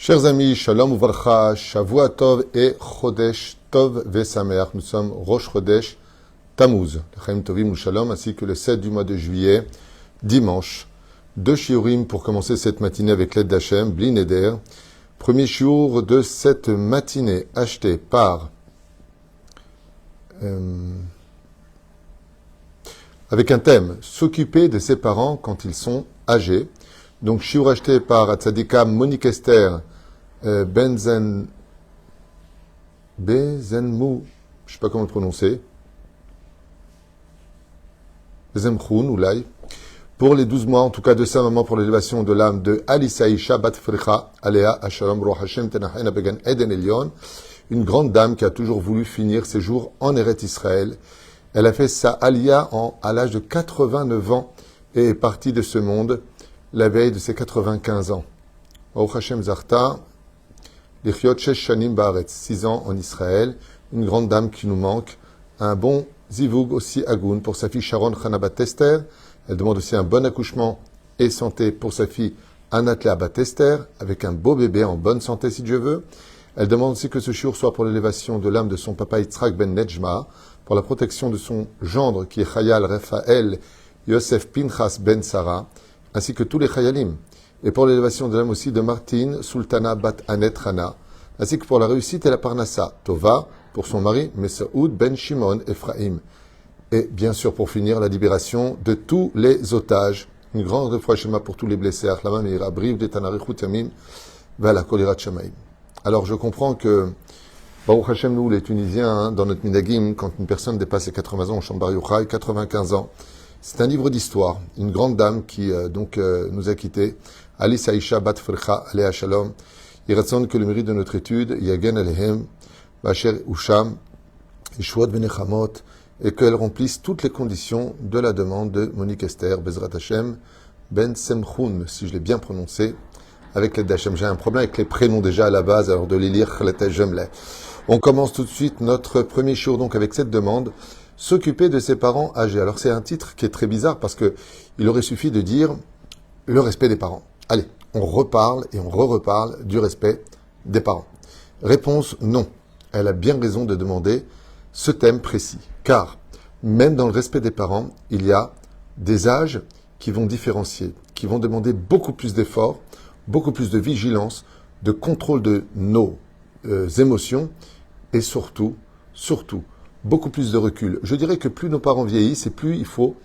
Chers amis, Shalom Uvarcha, Shavua Tov et Chodesh Tov Vesameach. Nous sommes Rosh Chodesh Tammuz, Chaim Tovim ou Shalom, ainsi que le 7 du mois de juillet, dimanche. 2 shiurim pour commencer cette matinée avec l'aide d'Hachem, Bli Neder. Premier shiur de cette matinée, acheté par... avec un thème, s'occuper de ses parents quand ils sont âgés. Donc, shiur acheté par Tzadika Monique Esther Bezenmou, je ne sais pas comment le prononcer, Bezemchoun ou Lai, pour les 12 mois, en tout cas de sa maman, pour l'élévation de l'âme de Alisaïcha Bat Fricha, Alea Ashalom Roh Hashem Tenachena Began Eden Elion, une grande dame qui a toujours voulu finir ses jours en Eretz Israël. Elle a fait sa Aliyah à l'âge de 89 ans et est partie de ce monde la veille de ses 95 ans. Baruch Hashem Zarta, Lichiot Shesh Shanim Baaretz, 6 ans en Israël, une grande dame qui nous manque, un bon zivug aussi agoun pour sa fille Sharon Chanabat Esther. Elle demande aussi un bon accouchement et santé pour sa fille Anatlea Bat Esther, avec un beau bébé en bonne santé si Dieu veut. Elle demande aussi que ce shiur soit pour l'élévation de l'âme de son papa Yitzhak Ben Nejma, pour la protection de son gendre qui est Chayal Raphaël Yosef Pinchas Ben Sarah, ainsi que tous les Chayalim, et pour l'élévation de l'âme aussi de Martine Sultana Bat Anet Rana, ainsi que pour la réussite et la Parnassa, Tova, pour son mari Mesaoud Ben Shimon Ephraim, et bien sûr pour finir la libération de tous les otages, une grande refroidissement pour tous les blessés, Achlama Meira, Briv de Tanarichut Yamim, Vala Kolirat Shamaim. Alors je comprends que, Baruch Hashem, nous les Tunisiens, dans notre Minagim, quand une personne dépasse les 80 ans, on chante Bar Yochai, 95 ans, c'est un livre d'histoire. Une grande dame qui nous a quittés, Alice Aisha Bat Fricha Alea Shalom. Il raisonne que le mérite de notre étude, Yagen Alehem, Bacher Usham, Yishuot Benechamot, et qu'elle remplisse toutes les conditions de la demande de Monique Esther, Bezrat Hashem, Ben Semchoun, si je l'ai bien prononcé, avec l'aide d'Hachem. J'ai un problème avec les prénoms déjà à la base, alors de les lire, on commence tout de suite notre premier shiur donc avec cette demande. S'occuper de ses parents âgés. Alors c'est un titre qui est très bizarre parce que il aurait suffi de dire le respect des parents. Allez, on reparle et on reparle du respect des parents. Réponse non. Elle a bien raison de demander ce thème précis. Car même dans le respect des parents, il y a des âges qui vont différencier, qui vont demander beaucoup plus d'efforts, beaucoup plus de vigilance, de contrôle de nos émotions et surtout, beaucoup plus de recul. Je dirais que plus nos parents vieillissent et plus il faut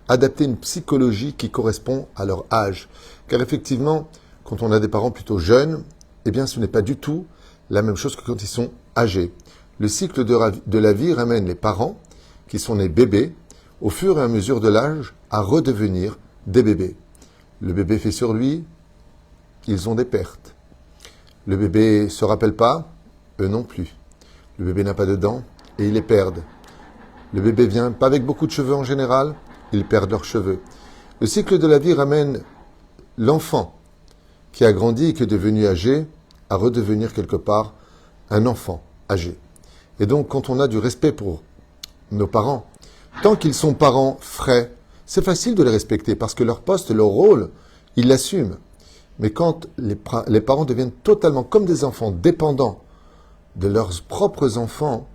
adapter une psychologie qui correspond à leur âge. Car effectivement, quand on a des parents plutôt jeunes, eh bien ce n'est pas du tout la même chose que quand ils sont âgés. Le cycle de la vie ramène les parents, qui sont nés bébés, au fur et à mesure de l'âge, à redevenir des bébés. Le bébé fait sur lui, ils ont des pertes. Le bébé ne se rappelle pas, eux non plus. Le bébé n'a pas de dents, et ils les perdent. Le bébé vient pas avec beaucoup de cheveux en général, ils perdent leurs cheveux. Le cycle de la vie ramène l'enfant qui a grandi et qui est devenu âgé à redevenir quelque part un enfant âgé. Et donc quand on a du respect pour nos parents, tant qu'ils sont parents frais, c'est facile de les respecter parce que leur poste, leur rôle, ils l'assument. Mais quand les parents deviennent totalement comme des enfants dépendants de leurs propres enfants,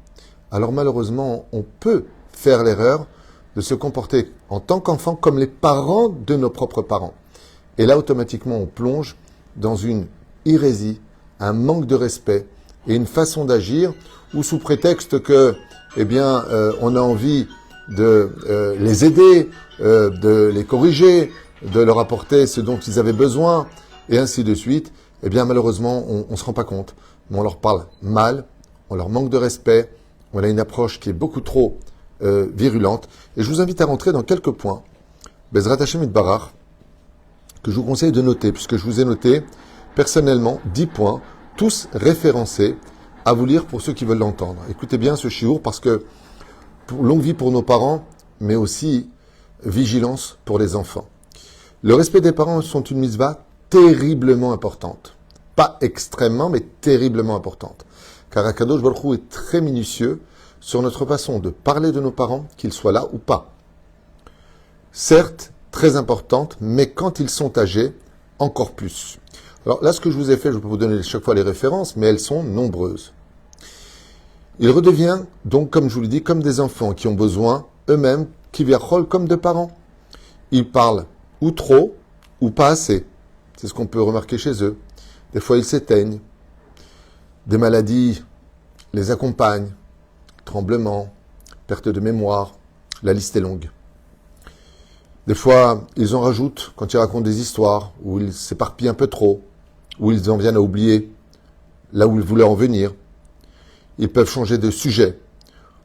alors malheureusement, on peut faire l'erreur de se comporter en tant qu'enfant comme les parents de nos propres parents. Et là, automatiquement, on plonge dans une hérésie, un manque de respect et une façon d'agir où sous prétexte que, on a envie de les aider, de les corriger, de leur apporter ce dont ils avaient besoin, et ainsi de suite, malheureusement, on ne se rend pas compte. Mais on leur parle mal, on leur manque de respect, on a une approche qui est beaucoup trop virulente. Et je vous invite à rentrer dans quelques points, Bezrat Hashem Yitbarach, que je vous conseille de noter, puisque je vous ai noté personnellement 10 points, tous référencés, à vous lire pour ceux qui veulent l'entendre. Écoutez bien ce shiur, parce que longue vie pour nos parents, mais aussi vigilance pour les enfants. Le respect des parents sont une mitzvah terriblement importante. Pas extrêmement, mais terriblement importante. Car Akadosh Baruch Hu est très minutieux sur notre façon de parler de nos parents, qu'ils soient là ou pas. Certes, très importante, mais quand ils sont âgés, encore plus. Alors là, ce que je vous ai fait, je peux vous donner chaque fois les références, mais elles sont nombreuses. Il redevient donc, comme je vous l'ai dit, comme des enfants qui ont besoin eux-mêmes, qui viennent comme de parents. Ils parlent ou trop ou pas assez. C'est ce qu'on peut remarquer chez eux. Des fois, ils s'éteignent. Des maladies les accompagnent. Tremblements, perte de mémoire. La liste est longue. Des fois, ils en rajoutent quand ils racontent des histoires où ils s'éparpillent un peu trop, où ils en viennent à oublier là où ils voulaient en venir. Ils peuvent changer de sujet,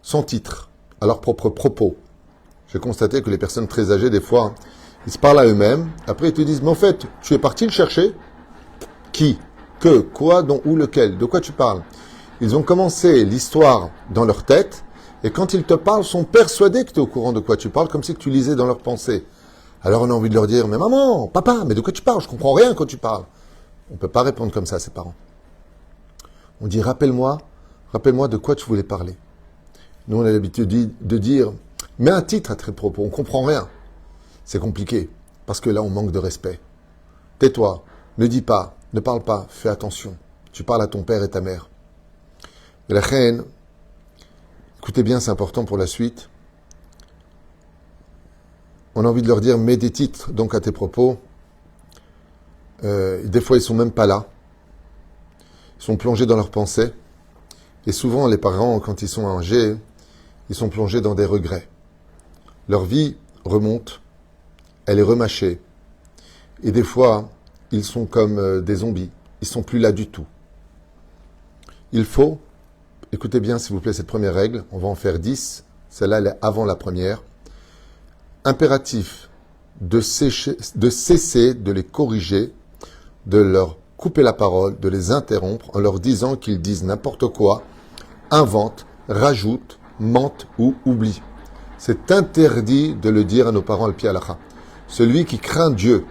sans titre, à leur propre propos. J'ai constaté que les personnes très âgées, des fois, ils se parlent à eux-mêmes. Après, ils te disent, mais en fait, tu es parti le chercher? Qui? Que? Quoi? Dont? Où? Lequel? De quoi tu parles? Ils ont commencé l'histoire dans leur tête, et quand ils te parlent, sont persuadés que tu es au courant de quoi tu parles, comme si tu lisais dans leurs pensées. Alors on a envie de leur dire, mais maman, papa, mais de quoi tu parles? Je comprends rien quand tu parles. On ne peut pas répondre comme ça à ses parents. On dit, rappelle-moi de quoi tu voulais parler. Nous, on a l'habitude de dire, mets un titre à tes propos, on ne comprend rien. C'est compliqué, parce que là, on manque de respect. Tais-toi, ne dis pas, ne parle pas, fais attention. Tu parles à ton père et ta mère. Et la reine, écoutez bien, c'est important pour la suite. On a envie de leur dire, mets des titres donc à tes propos. Des fois, ils ne sont même pas là. Ils sont plongés dans leurs pensées. Et souvent, les parents, quand ils sont âgés, ils sont plongés dans des regrets. Leur vie remonte, elle est remâchée. Et des fois, ils sont comme des zombies. Ils ne sont plus là du tout. Il faut, écoutez bien s'il vous plaît cette première règle, on va en faire 10, celle-là elle est avant la première. Impératif de cesser de les corriger, de leur couper la parole, de les interrompre en leur disant qu'ils disent n'importe quoi, inventent, rajoutent, mentent ou oublient. C'est interdit de le dire à nos parents al-pi halakha. Celui qui craint Dieu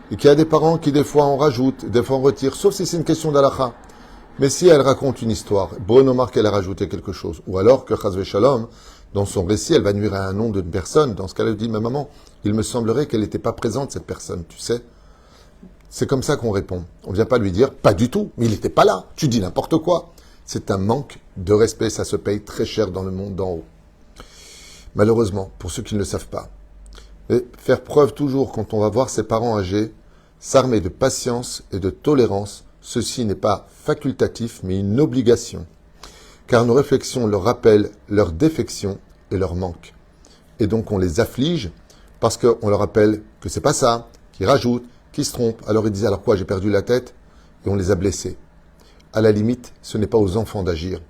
et qui a des parents qui des fois en rajoutent, des fois en retirent, sauf si c'est une question d'halakha. Mais si elle raconte une histoire, bon Omar qu'elle a rajouté quelque chose, ou alors que Chazve Shalom, dans son récit, elle va nuire à un nom d'une personne, dans ce cas-là, elle dit, ma maman, il me semblerait qu'elle n'était pas présente, cette personne, tu sais. C'est comme ça qu'on répond. On ne vient pas lui dire, pas du tout, mais il n'était pas là, tu dis n'importe quoi. C'est un manque de respect, ça se paye très cher dans le monde d'en haut. Malheureusement, pour ceux qui ne le savent pas. Et faire preuve toujours, quand on va voir ses parents âgés, s'armer de patience et de tolérance. Ceci n'est pas facultatif, mais une obligation. Car nos réflexions leur rappellent leurs défections et leurs manques. Et donc on les afflige parce qu'on leur rappelle que c'est pas ça, qu'ils rajoutent, qu'ils se trompent. Alors ils disent, alors quoi, j'ai perdu la tête? Et on les a blessés. À la limite, ce n'est pas aux enfants d'agir.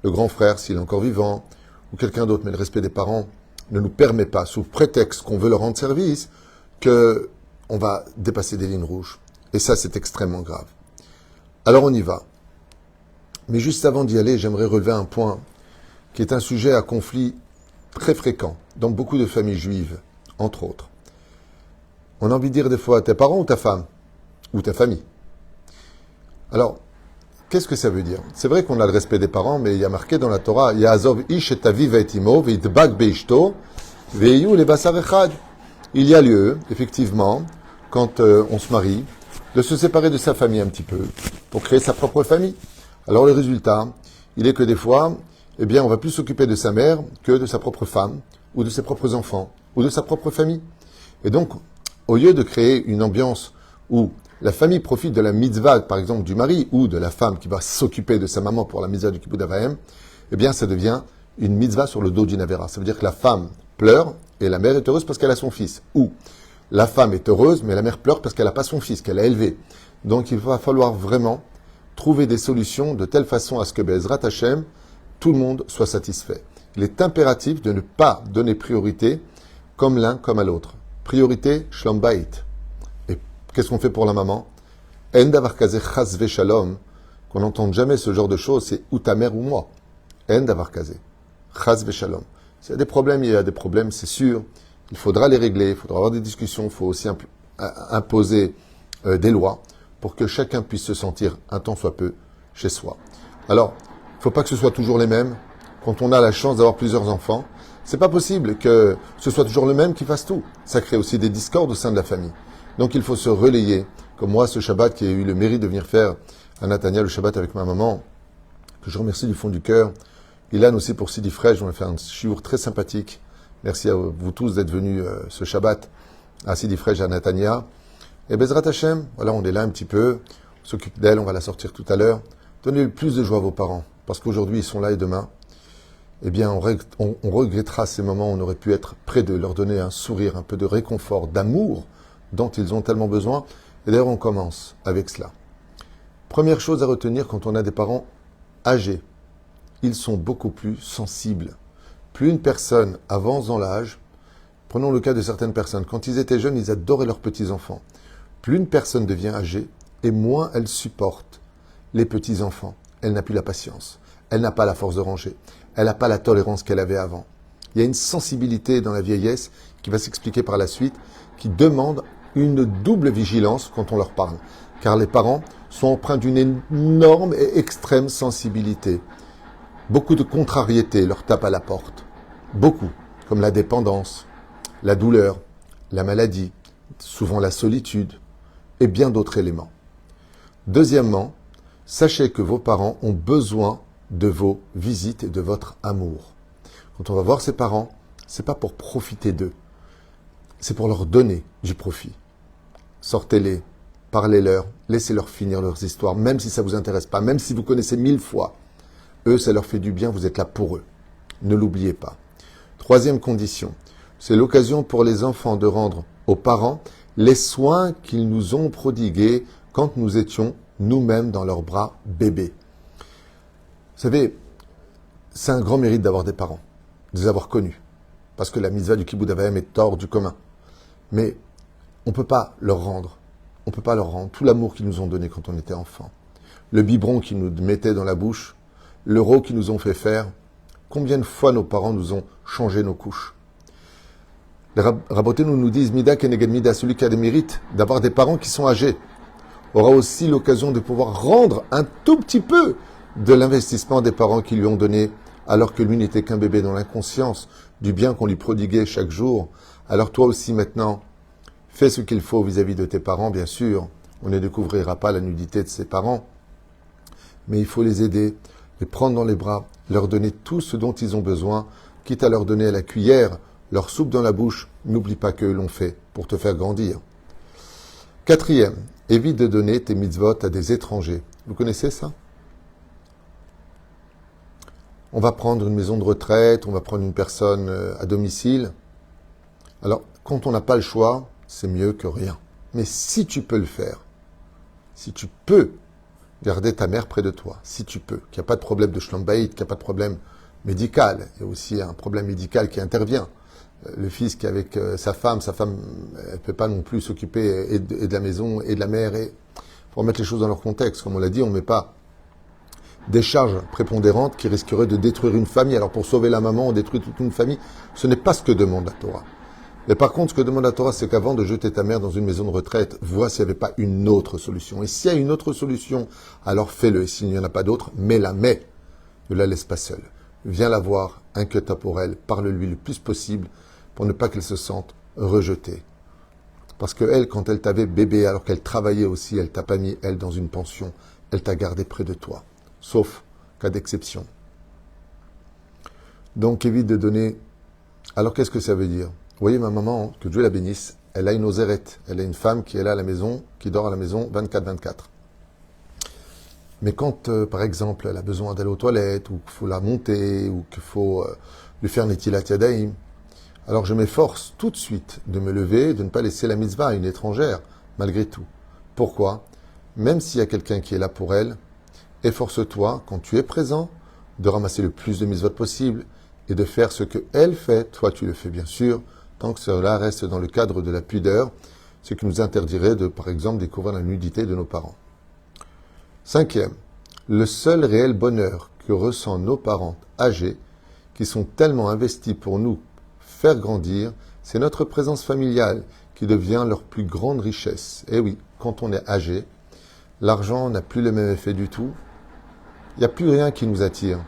Le grand frère, s'il est encore vivant, ou quelqu'un d'autre, mais le respect des parents ne nous permet pas, sous prétexte qu'on veut leur rendre service, qu'on va dépasser des lignes rouges. Et ça, c'est extrêmement grave. Alors on y va. Mais juste avant d'y aller, j'aimerais relever un point qui est un sujet à conflit très fréquent dans beaucoup de familles juives, entre autres. On a envie de dire des fois tes parents ou ta femme, ou ta famille. Alors, qu'est-ce que ça veut dire? C'est vrai qu'on a le respect des parents, mais il y a marqué dans la Torah, Ya'azov ish et aviv et imo, ve'yitbag beishto, ve'yu lebasar echad. Il y a lieu, effectivement, quand on se marie, de se séparer de sa famille un petit peu, pour créer sa propre famille. Alors le résultat, il est que des fois, eh bien, on va plus s'occuper de sa mère que de sa propre femme, ou de ses propres enfants, ou de sa propre famille. Et donc, au lieu de créer une ambiance où la famille profite de la mitzvah, par exemple, du mari, ou de la femme qui va s'occuper de sa maman pour la mitzvah du kibbutz avaim, eh bien, ça devient une mitzvah sur le dos d'une avera. Ça veut dire que la femme pleure, et la mère est heureuse parce qu'elle a son fils. Ou la femme est heureuse, mais la mère pleure parce qu'elle n'a pas son fils, qu'elle a élevé. Donc, il va falloir vraiment trouver des solutions de telle façon à ce que Be'ezrat Hashem, tout le monde soit satisfait. Il est impératif de ne pas donner priorité comme l'un comme à l'autre. Priorité, shlom bait. Et qu'est-ce qu'on fait pour la maman? En davar kazeh chas v'shalom, qu'on n'entende jamais ce genre de choses, c'est ou ta mère ou moi. En davar kazeh chas v'shalom. S'il y a des problèmes, il y a des problèmes, c'est sûr. Il faudra les régler, il faudra avoir des discussions, il faut aussi imposer des lois pour que chacun puisse se sentir un tant soit peu chez soi. Alors, il ne faut pas que ce soit toujours les mêmes. Quand on a la chance d'avoir plusieurs enfants, c'est pas possible que ce soit toujours le même qui fasse tout. Ça crée aussi des discordes au sein de la famille. Donc il faut se relayer. Comme moi, ce Shabbat qui a eu le mérite de venir faire à Natania le Shabbat avec ma maman, que je remercie du fond du cœur. Ilan aussi pour Sidi Fresh, on a fait un shiur très sympathique. Merci à vous tous d'être venus ce Shabbat à Sidi Fresh à Natania. Et Bezrat Hashem, voilà, on est là un petit peu, on s'occupe d'elle, on va la sortir tout à l'heure. Donnez le plus de joie à vos parents, parce qu'aujourd'hui ils sont là et demain, eh bien on regrettera ces moments où on aurait pu être près d'eux, leur donner un sourire, un peu de réconfort, d'amour dont ils ont tellement besoin. Et d'ailleurs on commence avec cela. Première chose à retenir quand on a des parents âgés, ils sont beaucoup plus sensibles. Plus une personne avance dans l'âge, prenons le cas de certaines personnes, quand ils étaient jeunes, ils adoraient leurs petits-enfants. Plus une personne devient âgée, et moins elle supporte les petits-enfants. Elle n'a plus la patience, elle n'a pas la force de ranger, elle n'a pas la tolérance qu'elle avait avant. Il y a une sensibilité dans la vieillesse qui va s'expliquer par la suite, qui demande une double vigilance quand on leur parle. Car les parents sont empreints d'une énorme et extrême sensibilité. Beaucoup de contrariétés leur tapent à la porte. Beaucoup, comme la dépendance, la douleur, la maladie, souvent la solitude et bien d'autres éléments. Deuxièmement, sachez que vos parents ont besoin de vos visites et de votre amour. Quand on va voir ses parents, c'est pas pour profiter d'eux, c'est pour leur donner du profit. Sortez-les, parlez-leur, laissez-leur finir leurs histoires, même si ça vous intéresse pas, même si vous connaissez 1000 fois. Eux, ça leur fait du bien, vous êtes là pour eux. Ne l'oubliez pas. Troisième condition, c'est l'occasion pour les enfants de rendre aux parents les soins qu'ils nous ont prodigués quand nous étions nous-mêmes dans leurs bras bébés. Vous savez, c'est un grand mérite d'avoir des parents, de les avoir connus, parce que la mitzvah du Kibbout Av Va'em est hors du commun. Mais on ne peut pas leur rendre tout l'amour qu'ils nous ont donné quand on était enfant. Le biberon qu'ils nous mettaient dans la bouche, l'euro qu'ils nous ont fait faire, combien de fois nos parents nous ont changé nos couches. Les rabotés nous disent, Mida keneged Mida, celui qui a des mérites d'avoir des parents qui sont âgés, aura aussi l'occasion de pouvoir rendre un tout petit peu de l'investissement des parents qui lui ont donné, alors que lui n'était qu'un bébé dans l'inconscience, du bien qu'on lui prodiguait chaque jour. Alors toi aussi maintenant, fais ce qu'il faut vis-à-vis de tes parents, bien sûr. On ne découvrira pas la nudité de ses parents, mais il faut les aider, les prendre dans les bras, leur donner tout ce dont ils ont besoin, quitte à leur donner à la cuillère leur soupe dans la bouche. N'oublie pas qu'eux l'ont fait pour te faire grandir. Quatrième, évite de donner tes mitzvot à des étrangers. Vous connaissez ça? On va prendre une maison de retraite, on va prendre une personne à domicile. Alors, quand on n'a pas le choix, c'est mieux que rien. Mais si tu peux le faire, si tu peux garder ta mère près de toi, si tu peux, qu'il n'y a pas de problème de schlambaïd, qu'il n'y a pas de problème médical, il y a aussi un problème médical qui intervient. Le fils qui est avec sa femme, elle ne peut pas non plus s'occuper et de la maison et de la mère. Il faut remettre les choses dans leur contexte. Comme on l'a dit, on ne met pas des charges prépondérantes qui risqueraient de détruire une famille. Alors pour sauver la maman, on détruit toute une famille. Ce n'est pas ce que demande la Torah. Mais par contre, ce que demande la Torah, c'est qu'avant de jeter ta mère dans une maison de retraite, vois s'il n'y avait pas une autre solution. Et s'il y a une autre solution, alors fais-le. Et s'il n'y en a pas d'autre, mets-la, mais ne la laisse pas seule. Viens la voir, inquiète-toi pour elle, parle-lui le plus possible pour ne pas qu'elle se sente rejetée. Parce que elle, quand elle t'avait bébé, alors qu'elle travaillait aussi, elle t'a pas mis, elle, dans une pension. Elle t'a gardé près de toi. Sauf cas d'exception. Donc évite de donner. Alors qu'est-ce que ça veut dire? Vous voyez ma maman, que Dieu la bénisse, elle a une osérette. Elle a une femme qui est là à la maison, qui dort à la maison 24-24. Mais quand, par exemple, elle a besoin d'aller aux toilettes, ou qu'il faut la monter, ou qu'il faut lui faire Netilat Yadayim, alors je m'efforce tout de suite de me lever, de ne pas laisser la mitzvah à une étrangère, malgré tout. Pourquoi? Même s'il y a quelqu'un qui est là pour elle, efforce-toi, quand tu es présent, de ramasser le plus de mitzvot possible et de faire ce qu'elle fait. Toi, tu le fais bien sûr, tant que cela reste dans le cadre de la pudeur, ce qui nous interdirait de, par exemple, découvrir la nudité de nos parents. Cinquième, le seul réel bonheur que ressentent nos parents âgés, qui sont tellement investis pour nous faire grandir, c'est notre présence familiale qui devient leur plus grande richesse. Et oui, quand on est âgé, l'argent n'a plus le même effet du tout. Il n'y a plus rien qui nous attire.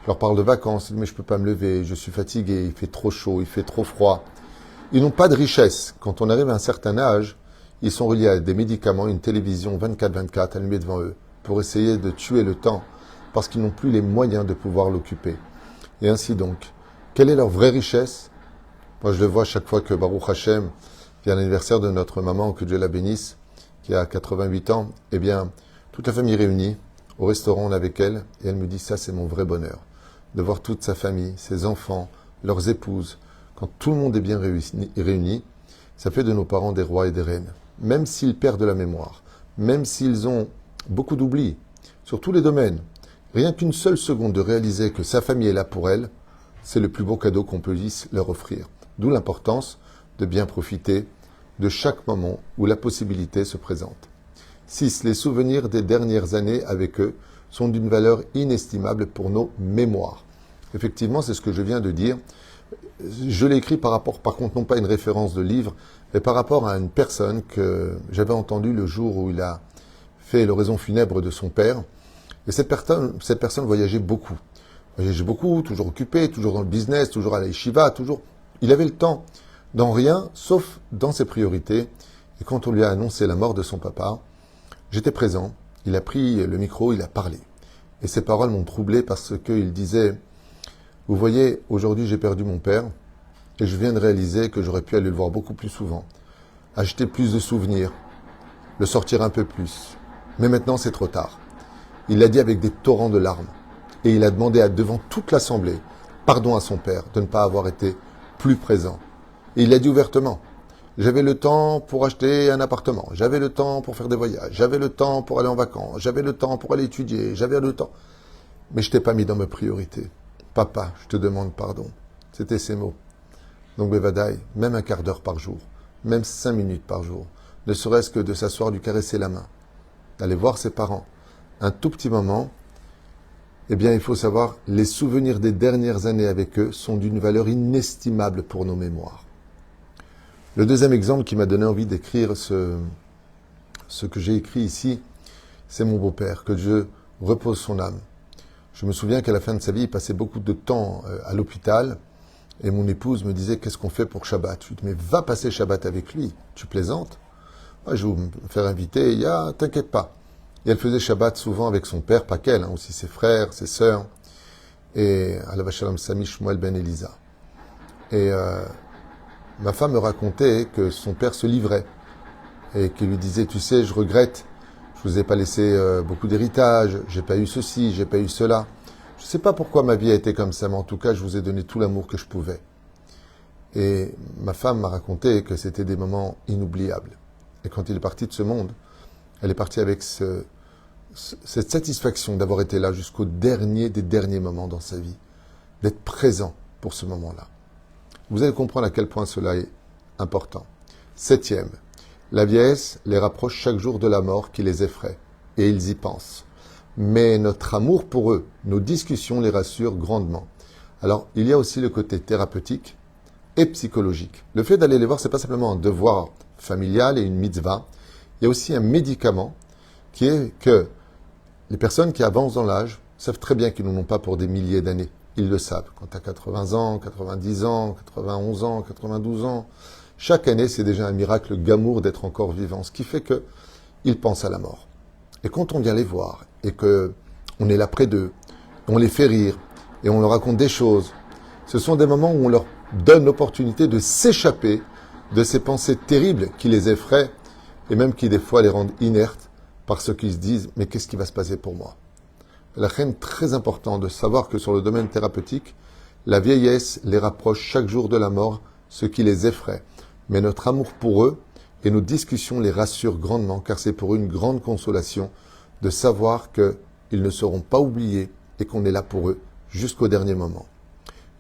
Je leur parle de vacances, mais je ne peux pas me lever, je suis fatigué, il fait trop chaud, il fait trop froid. Ils n'ont pas de richesse. Quand on arrive à un certain âge, Ils sont reliés à des médicaments, une télévision 24/24 allumée devant eux pour essayer de tuer le temps parce qu'ils n'ont plus les moyens de pouvoir l'occuper. Et ainsi donc, quelle est leur vraie richesse? Moi, je le vois chaque fois que Baruch Hashem vient l'anniversaire de notre maman, que Dieu la bénisse, qui a 88 ans. Eh bien, toute la famille réunie, au restaurant, on est avec elle, et elle me dit, ça, c'est mon vrai bonheur. De voir toute sa famille, ses enfants, leurs épouses. Quand tout le monde est bien réuni, ça fait de nos parents des rois et des reines. Même s'ils perdent la mémoire, même s'ils ont beaucoup d'oubli, sur tous les domaines, rien qu'une seule seconde de réaliser que sa famille est là pour elle, c'est le plus beau cadeau qu'on puisse leur offrir. D'où l'importance de bien profiter de chaque moment où la possibilité se présente. 6. Les souvenirs des dernières années avec eux sont d'une valeur inestimable pour nos mémoires. Effectivement, c'est ce que je viens de dire. Je l'ai écrit par rapport, par contre, non pas à une référence de livre, mais par rapport à une personne que j'avais entendue le jour où il a fait l'oraison funèbre de son père. Et cette personne voyageait beaucoup. Voyageait beaucoup, toujours occupé, toujours dans le business, toujours à la yeshiva, toujours. Il avait le temps dans rien, sauf dans ses priorités. Et quand on lui a annoncé la mort de son papa, j'étais présent. Il a pris le micro, il a parlé. Et ses paroles m'ont troublé parce qu'il disait, vous voyez, aujourd'hui j'ai perdu mon père et je viens de réaliser que j'aurais pu aller le voir beaucoup plus souvent, acheter plus de souvenirs, le sortir un peu plus. Mais maintenant c'est trop tard. Il l'a dit avec des torrents de larmes et il a demandé devant toute l'assemblée pardon à son père de ne pas avoir été plus présent. Et il l'a dit ouvertement. J'avais le temps pour acheter un appartement, j'avais le temps pour faire des voyages, j'avais le temps pour aller en vacances, j'avais le temps pour aller étudier, j'avais le temps. Mais je t'ai pas mis dans mes priorités. Papa, je te demande pardon. C'était ces mots. Donc Bevadaï, même un quart d'heure par jour, même 5 minutes par jour, ne serait-ce que de s'asseoir, lui caresser la main, d'aller voir ses parents, un tout petit moment, eh bien il faut savoir, les souvenirs des dernières années avec eux sont d'une valeur inestimable pour nos mémoires. Le deuxième exemple qui m'a donné envie d'écrire ce que j'ai écrit ici, c'est mon beau-père, que Dieu repose son âme. Je me souviens qu'à la fin de sa vie, il passait beaucoup de temps à l'hôpital et mon épouse me disait, qu'est-ce qu'on fait pour Shabbat? Je lui dis, mais va passer Shabbat avec lui, tu plaisantes? Moi, je vais me faire inviter, t'inquiète pas. Et elle faisait Shabbat souvent avec son père, pas qu'elle, aussi ses frères, ses sœurs, et Alav Shalom Sami Shmuel Ben Elisa. Et ma femme me racontait que son père se livrait et qu'il lui disait, tu sais, je regrette, je vous ai pas laissé beaucoup d'héritage, j'ai pas eu ceci, j'ai pas eu cela. Je sais pas pourquoi ma vie a été comme ça, mais en tout cas, je vous ai donné tout l'amour que je pouvais. Et ma femme m'a raconté que c'était des moments inoubliables. Et quand il est parti de ce monde, elle est partie avec cette satisfaction d'avoir été là jusqu'au dernier des derniers moments dans sa vie, d'être présent pour ce moment-là. Vous allez comprendre à quel point cela est important. 7e, la vieillesse les rapproche chaque jour de la mort qui les effraie, et ils y pensent. Mais notre amour pour eux, nos discussions les rassurent grandement. Alors, il y a aussi le côté thérapeutique et psychologique. Le fait d'aller les voir, c'est pas simplement un devoir familial et une mitzvah. Il y a aussi un médicament qui est que les personnes qui avancent dans l'âge savent très bien qu'ils n'en ont pas pour des milliers d'années. Ils le savent. Quand tu as 80 ans, 90 ans, 91 ans, 92 ans, chaque année, c'est déjà un miracle gamour d'être encore vivant. Ce qui fait qu'ils pensent à la mort. Et quand on vient les voir et qu'on est là près d'eux, on les fait rire et on leur raconte des choses, ce sont des moments où on leur donne l'opportunité de s'échapper de ces pensées terribles qui les effraient et même qui des fois les rendent inertes parce qu'ils se disent « mais qu'est-ce qui va se passer pour moi ?» La reine, très important de savoir que sur le domaine thérapeutique, la vieillesse les rapproche chaque jour de la mort, ce qui les effraie. Mais notre amour pour eux et nos discussions les rassurent grandement, car c'est pour eux une grande consolation de savoir qu'ils ne seront pas oubliés et qu'on est là pour eux jusqu'au dernier moment.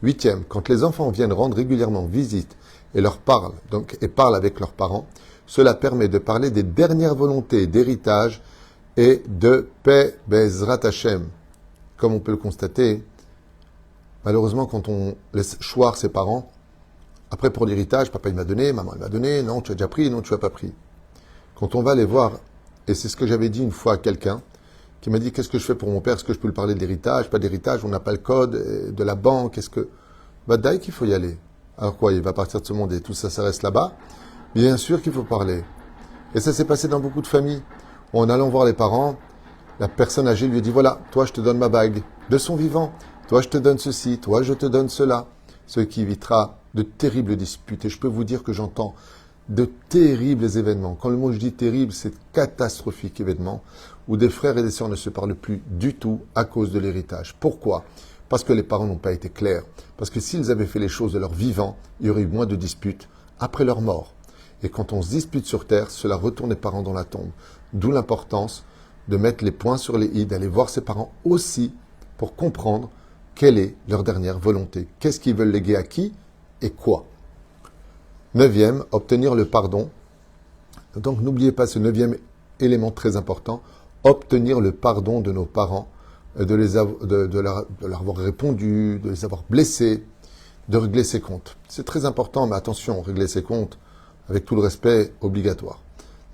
8e, quand les enfants viennent rendre régulièrement visite et leur parlent, et parlent avec leurs parents, cela permet de parler des dernières volontés d'héritage et de paix Bezrat Hashem. Comme on peut le constater, malheureusement, quand on laisse choir ses parents, après pour l'héritage, papa il m'a donné, maman il m'a donné, non tu as déjà pris, non tu n'as pas pris. Quand on va les voir, et c'est ce que j'avais dit une fois à quelqu'un, qui m'a dit qu'est-ce que je fais pour mon père, est-ce que je peux lui parler d'héritage, pas d'héritage, on n'a pas le code de la banque, est-ce que... Bah d'ailleurs qu'il faut y aller. Alors quoi, il va partir de ce monde et tout ça reste là-bas? Bien sûr qu'il faut parler. Et ça s'est passé dans beaucoup de familles. En allant voir les parents, la personne âgée lui dit, voilà, toi je te donne ma bague de son vivant, toi je te donne ceci, toi je te donne cela, ce qui évitera de terribles disputes. Et je peux vous dire que j'entends de terribles événements. Quand le mot je dis terrible, c'est catastrophique événement où des frères et des sœurs ne se parlent plus du tout à cause de l'héritage. Pourquoi? Parce que les parents n'ont pas été clairs. Parce que s'ils avaient fait les choses de leur vivant, il y aurait eu moins de disputes après leur mort. Et quand on se dispute sur terre, cela retourne les parents dans la tombe. D'où l'importance de mettre les points sur les i, d'aller voir ses parents aussi pour comprendre quelle est leur dernière volonté. Qu'est-ce qu'ils veulent léguer à qui et quoi. Neuvième, obtenir le pardon. Donc n'oubliez pas ce neuvième élément très important, obtenir le pardon de nos parents, de leur avoir répondu, de les avoir blessés, de régler ses comptes. C'est très important, mais attention, régler ses comptes avec tout le respect obligatoire.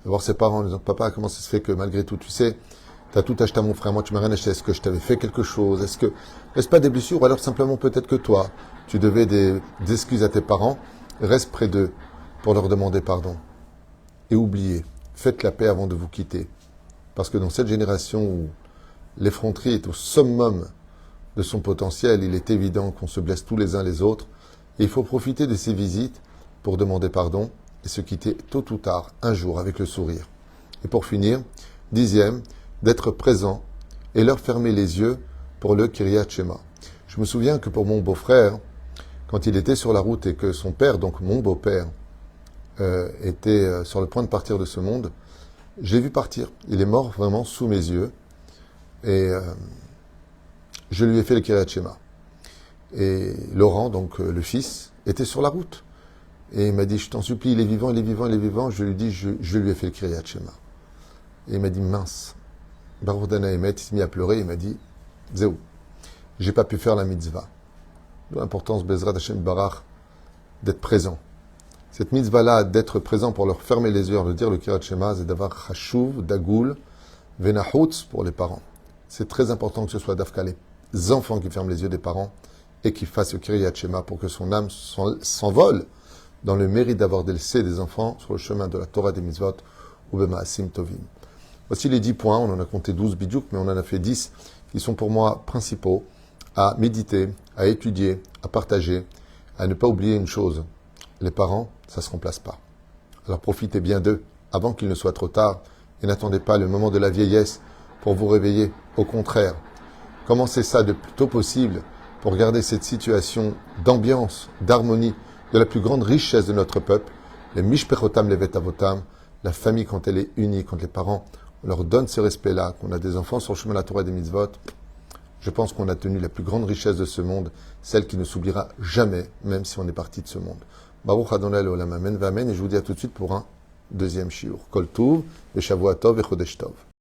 Voir ses parents en disant, papa, comment ça se fait que malgré tout, tu sais, tu as tout acheté à mon frère, moi tu m'as rien acheté, est-ce que je t'avais fait quelque chose, est-ce pas des blessures, ou alors simplement peut-être que toi, tu devais des excuses à tes parents, reste près d'eux pour leur demander pardon. Et oubliez, faites la paix avant de vous quitter. Parce que dans cette génération où l'effronterie est au summum de son potentiel, il est évident qu'on se blesse tous les uns les autres. Et il faut profiter de ces visites pour demander pardon et se quitter tôt ou tard, un jour, avec le sourire. Et pour finir, 10e, d'être présent et leur fermer les yeux pour le Kiryat Shema. Je me souviens que pour mon beau-frère, quand il était sur la route et que son père, donc mon beau-père, était sur le point de partir de ce monde, j'ai vu partir. Il est mort vraiment sous mes yeux. Et je lui ai fait le Kiryat Shema. Et Laurent, donc le fils, était sur la route. Et il m'a dit, je t'en supplie, il est vivant, il est vivant, il est vivant. Je lui ai dit, je lui ai fait le Kiryat Shema. Et il m'a dit, mince. Baruch Dana Emet, il s'est mis à pleurer, il m'a dit, Zéou, j'ai pas pu faire la mitzvah. L'importance, Bezrat Hashem Barach, d'être présent. Cette mitzvah-là, d'être présent pour leur fermer les yeux, de dire le Kiryat Shema, c'est d'avoir Chashuv, Dagoul, Venahutz pour les parents. C'est très important que ce soit Dafka les enfants qui ferment les yeux des parents et qui fassent le Kiryat Shema pour que son âme s'envole dans le mérite d'avoir laissé des enfants sur le chemin de la Torah des mitzvot ou Bema'asim Tovim. Voici les 10 points, on en a compté 12 bidjouk, mais on en a fait 10 qui sont pour moi principaux à méditer, à étudier, à partager, à ne pas oublier une chose. Les parents, ça ne se remplace pas. Alors profitez bien d'eux avant qu'il ne soit trop tard et n'attendez pas le moment de la vieillesse pour vous réveiller. Au contraire, commencez ça le plus tôt possible pour garder cette situation d'ambiance, d'harmonie, de la plus grande richesse de notre peuple, les mishpechotam levetavotam, la famille quand elle est unie, quand les parents leur donnent ce respect-là, qu'on a des enfants sur le chemin de la Torah et des mitzvot, je pense qu'on a tenu la plus grande richesse de ce monde, celle qui ne s'oubliera jamais, même si on est parti de ce monde. Baruch Adonai Leolam Amen, Vamen, et je vous dis à tout de suite pour un deuxième shiur. Kol Tuv, et Shavua Tov, et Chodesh Tov.